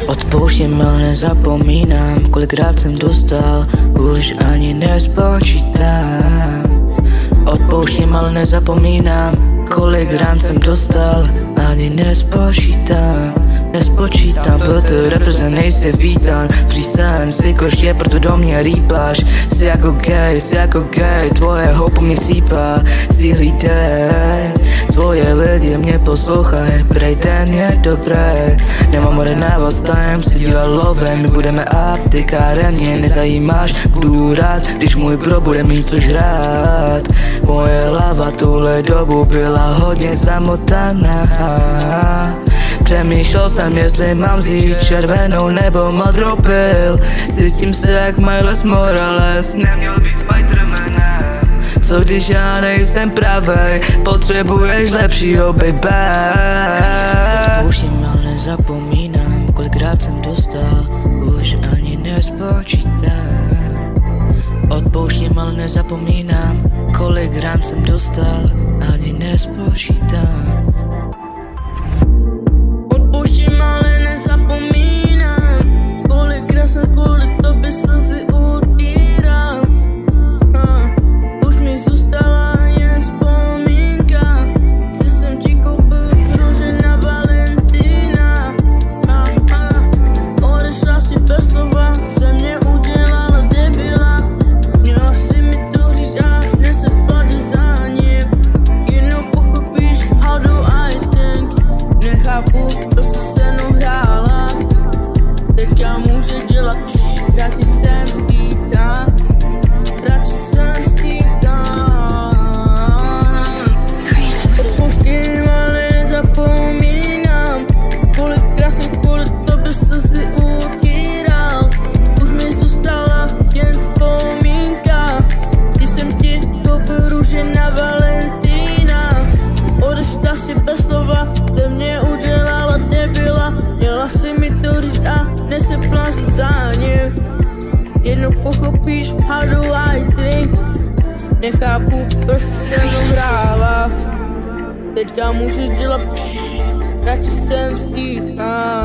Odpouštím, ale nezapomínám, kolikrát jsem dostal, už ani nespočítám. Odpouštím, ale nezapomínám, kolik rán jsem dostal, ani nespočítám. Proto reprezent nejsi vítán. Přísaň si koště, proto do mě rýpáš. Jsi jako gay, tvoje hou po mně chcípá. Si hlídej, tvoje lidi mě poslouchaj. Prej ten je dobrý, nemám odenávat stajem, si dělat lovem. My budeme aptekárem, mě nezajímáš. Budu rád, když můj bro bude mít co žrát. Moje hlava tuhle dobu byla hodně zamotaná. Přemýšlel jsem, jestli mám vzít červenou nebo modrou pil. Cítím se jak Miles Morales, neměl být Spidermanem. Co když já nejsem pravej, potřebuješ lepšího baby. Odpouštím, ale nezapomínám, kolikrát jsem dostal, už ani nespočítám. Odpouštím, ale nezapomínám, kolik rán jsem dostal, ani nespočítám. Ale nezapomínám, kolikrát jsem kvůli tobě slzy utíral. Už mi zůstala jen vzpomínka, když jsem ti koupil růže na Valentína. Odešla si bez slova, ze mě udělala debila. Měla si mi to říct a dnes se platí za ním. Jenom pochopíš, how do I think. Nechápu, proč se mnou hrála. Teďka může dělat radši jsem stíchá. Odpouštím, ale nezapomínám, kolikrát jsem kvůli tobě slzy utíral. Už mi zůstala jen vzpomínka, když jsem ti koupil růže na Valentína. Odešla si bez slova, ze mě udělala debila. Měla si mi to říct a dnes se plazit za ním. Jednou pochopíš, how do I think. Nechápu, proč se mnou hrála. Teďka můžeš dělat radši jsem stíchá.